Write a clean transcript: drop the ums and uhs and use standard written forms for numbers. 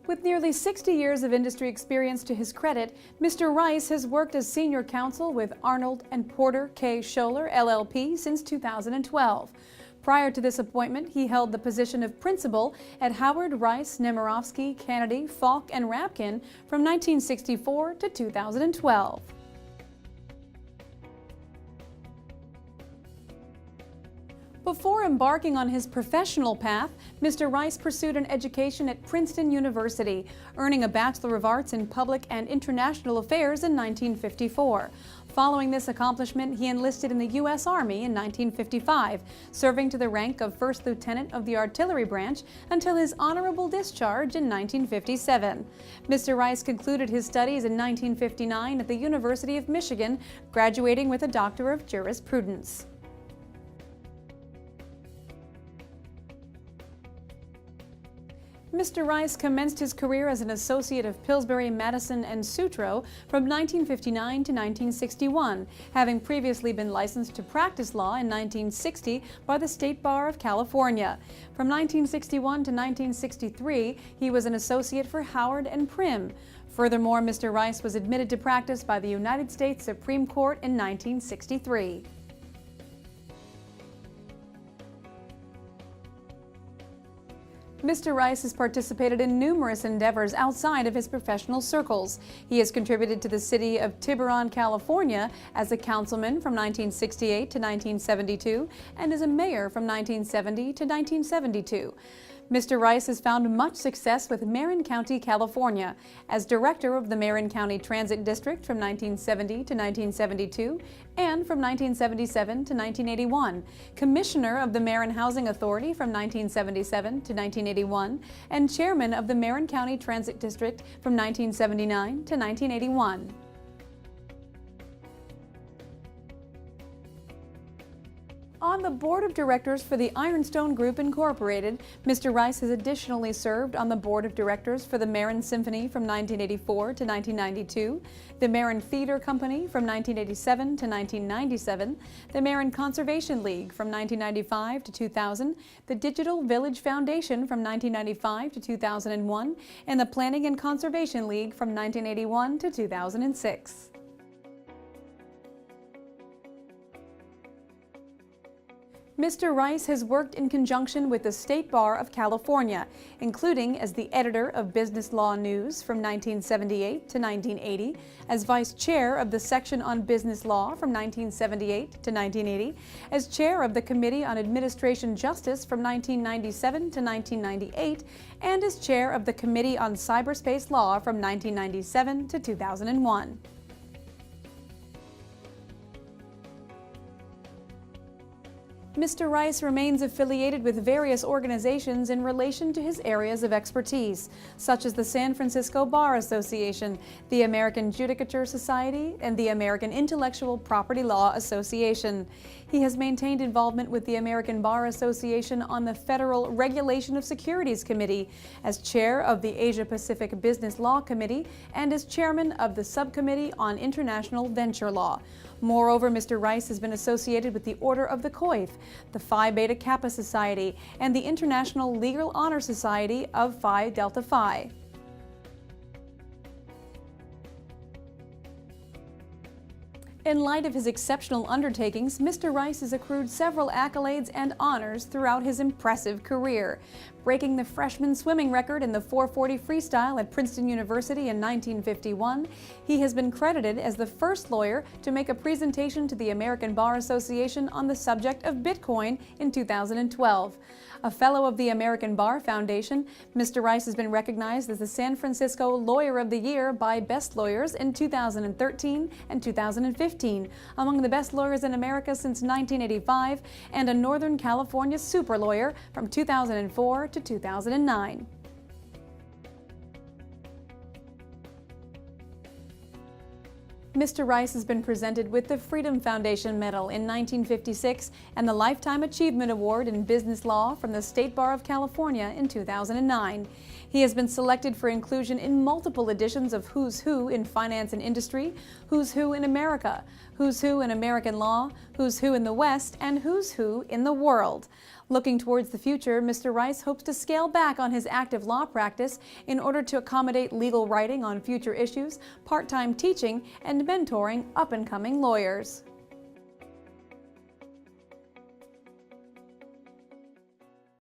With nearly 60 years of industry experience to his credit, Mr. Rice has worked as senior counsel with Arnold and Porter Kaye Scholer, LLP, since 2012. Prior to this appointment, he held the position of principal at Howard, Rice, Nemirovsky, Kennedy, Falk, and Rapkin from 1964 to 2012. Before embarking on his professional path, Mr. Rice pursued an education at Princeton University, earning a Bachelor of Arts in Public and International Affairs in 1954. Following this accomplishment, he enlisted in the U.S. Army in 1955, serving to the rank of First Lieutenant of the Artillery Branch until his honorable discharge in 1957. Mr. Rice concluded his studies in 1959 at the University of Michigan, graduating with a Doctor of Jurisprudence. Mr. Rice commenced his career as an associate of Pillsbury, Madison, and Sutro from 1959 to 1961, having previously been licensed to practice law in 1960 by the State Bar of California. From 1961 to 1963, he was an associate for Howard and Prim. Furthermore, Mr. Rice was admitted to practice by the United States Supreme Court in 1963. Mr. Rice has participated in numerous endeavors outside of his professional circles. He has contributed to the city of Tiburon, California as a councilman from 1968 to 1972 and as a mayor from 1970 to 1972. Mr. Rice has found much success with Marin County, California, as director of the Marin County Transit District from 1970 to 1972 and from 1977 to 1981, commissioner of the Marin Housing Authority from 1977 to 1981, and chairman of the Marin County Transit District from 1979 to 1981. On the board of directors for the Ironstone Group, Incorporated, Mr. Rice has additionally served on the board of directors for the Marin Symphony from 1984 to 1992, the Marin Theater Company from 1987 to 1997, the Marin Conservation League from 1995 to 2000, the Digital Village Foundation from 1995 to 2001, and the Planning and Conservation League from 1981 to 2006. Mr. Rice has worked in conjunction with the State Bar of California, including as the editor of Business Law News from 1978 to 1980, as vice chair of the section on business law from 1978 to 1980, as chair of the Committee on Administration Justice from 1997 to 1998, and as chair of the Committee on Cyberspace Law from 1997 to 2001. Mr. Rice remains affiliated with various organizations in relation to his areas of expertise, such as the San Francisco Bar Association, the American Judicature Society, and the American Intellectual Property Law Association. He has maintained involvement with the American Bar Association on the Federal Regulation of Securities Committee, as chair of the Asia-Pacific Business Law Committee, and as chairman of the Subcommittee on International Venture Law. Moreover, Mr. Rice has been associated with the Order of the Coif, the Phi Beta Kappa Society, and the International Legal Honor Society of Phi Delta Phi. In light of his exceptional undertakings, Mr. Rice has accrued several accolades and honors throughout his impressive career. Breaking the freshman swimming record in the 440 freestyle at Princeton University in 1951, he has been credited as the first lawyer to make a presentation to the American Bar Association on the subject of Bitcoin in 2012. A fellow of the American Bar Foundation, Mr. Rice has been recognized as the San Francisco Lawyer of the Year by Best Lawyers in 2013 and 2015, among the best lawyers in America since 1985, and a Northern California super lawyer from 2004 to 2009. Mr. Rice has been presented with the Freedom Foundation Medal in 1956 and the Lifetime Achievement Award in Business Law from the State Bar of California in 2009. He has been selected for inclusion in multiple editions of Who's Who in Finance and Industry, Who's Who in America, Who's Who in American Law, Who's Who in the West, and Who's Who in the World. Looking towards the future, Mr. Rice hopes to scale back on his active law practice in order to accommodate legal writing on future issues, part-time teaching, and mentoring up-and-coming lawyers.